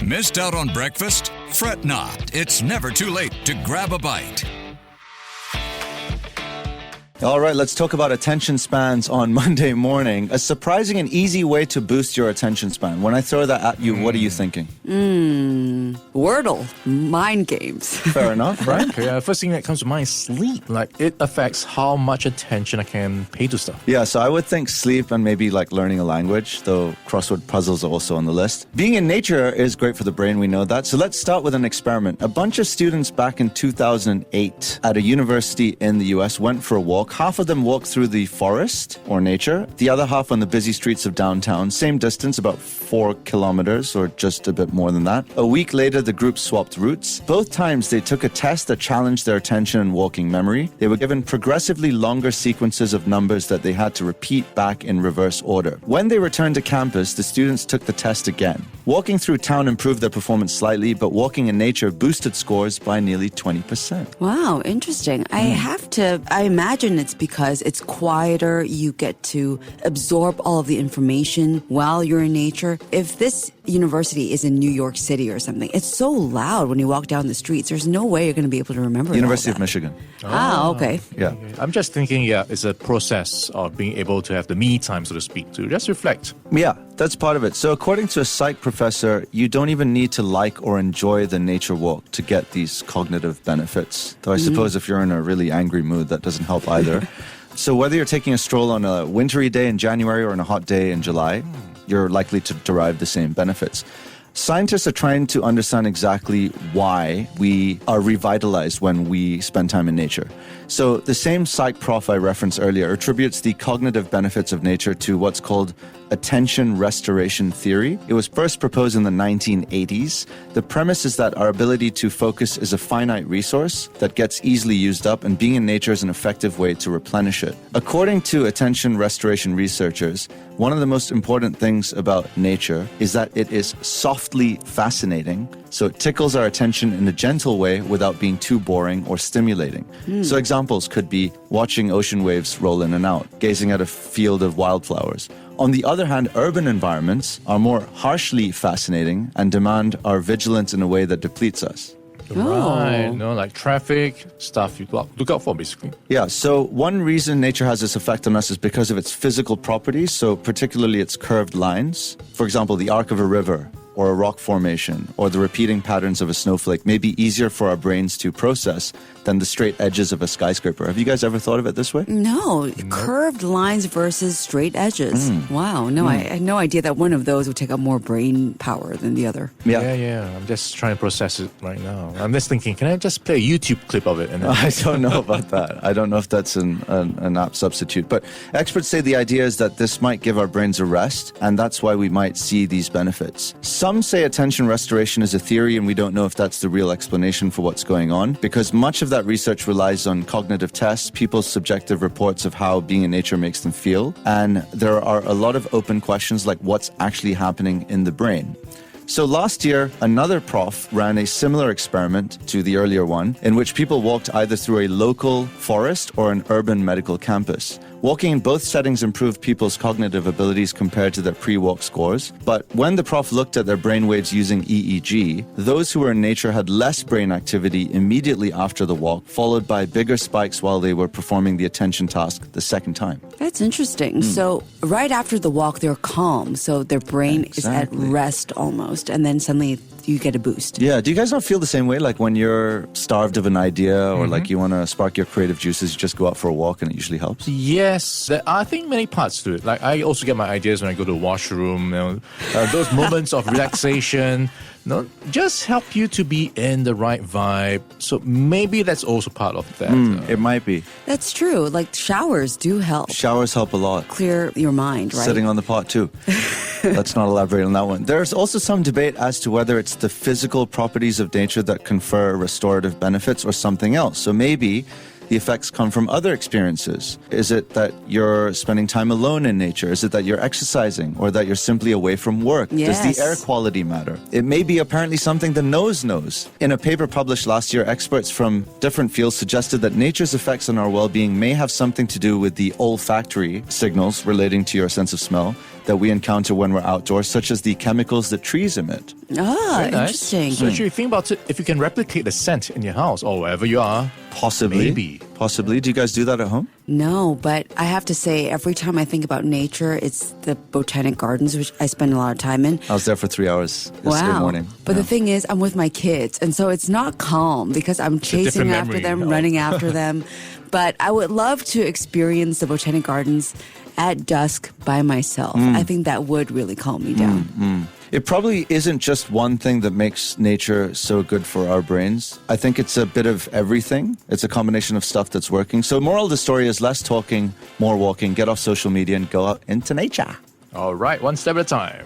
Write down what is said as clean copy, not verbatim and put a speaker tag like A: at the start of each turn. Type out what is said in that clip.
A: Missed out on breakfast? Fret not. It's never too late to grab a bite.
B: All right, let's talk about attention spans on Monday morning. A surprising and easy way to boost your attention span. When I throw that at you, what are you thinking?
C: Wordle. Mind games.
B: Fair enough, right?
D: Yeah, first thing that comes to mind is sleep. Like, it affects how much attention I can pay to stuff.
B: Yeah, so I would think sleep and maybe like learning a language, though crossword puzzles are also on the list. Being in nature is great for the brain, we know that. So let's start with an experiment. A bunch of students back in 2008 at a university in the US went for a walk. Half of them walked through the forest or nature, the other half on the busy streets of downtown. Same distance, about 4 kilometers or just a bit more than that. A week later, the group swapped routes. Both times, they took a test that challenged their attention and walking memory. They were given progressively longer sequences of numbers that they had to repeat back in reverse order. When they returned to campus, the students took the test again. Walking through town improved their performance slightly, but walking in nature boosted scores by nearly 20%.
C: Wow, interesting. I imagine it's because it's quieter. You get to absorb all of the information while you're in nature. If this university is in New York City or something, it's so loud when you walk down the streets. There's no way you're going to be able to remember
B: University
C: all
B: of
C: that.
B: Michigan.
C: Okay.
B: Yeah.
D: I'm just thinking, it's a process of being able to have the me time, so to speak, to just reflect.
B: Yeah, that's part of it. So according to a psych professor, you don't even need to like or enjoy the nature walk to get these cognitive benefits. Though I suppose if you're in a really angry mood, that doesn't help either. So whether you're taking a stroll on a wintry day in January or on a hot day in July, you're likely to derive the same benefits. Scientists are trying to understand exactly why we are revitalized when we spend time in nature. So the same psych prof I referenced earlier attributes the cognitive benefits of nature to what's called attention restoration theory. It was first proposed in the 1980s. The premise is that our ability to focus is a finite resource that gets easily used up, and being in nature is an effective way to replenish it. According to attention restoration researchers, one of the most important things about nature is that it is softly fascinating. So it tickles our attention in a gentle way without being too boring or stimulating. So examples could be watching ocean waves roll in and out, gazing at a field of wildflowers. On the other hand, urban environments are more harshly fascinating and demand our vigilance in a way that depletes us.
D: Right, like traffic, stuff you look out for, basically.
B: Yeah, so one reason nature has this effect on us is because of its physical properties, so particularly its curved lines. For example, the arc of a river or a rock formation or the repeating patterns of a snowflake may be easier for our brains to process than the straight edges of a skyscraper. Have you guys ever thought of it this way?
C: No, curved lines versus straight edges. Wow, no, I had no idea that one of those would take up more brain power than the other.
D: Yeah. I'm just trying to process it right now. I'm just thinking, can I just play a YouTube clip of it? And then
B: I don't know about that. I don't know if that's an apt substitute. But experts say the idea is that this might give our brains a rest, and that's why we might see these benefits. Some say attention restoration is a theory, and we don't know if that's the real explanation for what's going on, because much of that research relies on cognitive tests, people's subjective reports of how being in nature makes them feel, and there are a lot of open questions like what's actually happening in the brain. So last year, another prof ran a similar experiment to the earlier one, in which people walked either through a local forest or an urban medical campus. Walking in both settings improved people's cognitive abilities compared to their pre-walk scores. But when the prof looked at their brainwaves using EEG, those who were in nature had less brain activity immediately after the walk, followed by bigger spikes while they were performing the attention task the second time.
C: That's interesting. So right after the walk, they're calm. So their brain is at rest almost. And then suddenly you get a boost.
B: Yeah. Do you guys not feel the same way? Like when you're starved of an idea or like you want to spark your creative juices, you just go out for a walk and it usually helps?
D: Yes, there are, I think, many parts to it. Like, I also get my ideas when I go to the washroom. Those moments of relaxation, just help you to be in the right vibe. So maybe that's also part of that.
B: It might be.
C: That's true. Like showers do help.
B: Showers help a lot.
C: Clear your mind, right?
B: Sitting on the pot too. Let's not elaborate on that one. There's also some debate as to whether it's the physical properties of nature that confer restorative benefits or something else. So maybe the effects come from other experiences. Is it that you're spending time alone in nature? Is it that you're exercising or that you're simply away from work?
C: Yes.
B: Does the air quality matter? It may be apparently something the nose knows. In a paper published last year, experts from different fields suggested that nature's effects on our well-being may have something to do with the olfactory signals relating to your sense of smell. that we encounter when we're outdoors, such as the chemicals that trees emit.
C: Ah,
D: Very nice.
C: interesting.
D: So actually, think about it. If you can replicate the scent in your house or wherever you are,
B: Possibly.
D: Maybe.
B: Possibly. Do you guys do that at home?
C: No, but I have to say, every time I think about nature, it's the botanic gardens, which I spend a lot of time in.
B: I was there for 3 hours yesterday morning.
C: But
B: Yeah.
C: the thing is, I'm with my kids, and so it's not calm because I'm chasing
D: different
C: after
D: memory.
C: them,
D: Oh.
C: running after them. But I would love to experience the botanic gardens at dusk by myself. I think that would really calm me down.
B: It probably isn't just one thing that makes nature so good for our brains. I think it's a bit of everything. It's a combination of stuff that's working. So moral of the story is less talking, more walking, get off social media and go out into nature.
D: all right, one step at a time.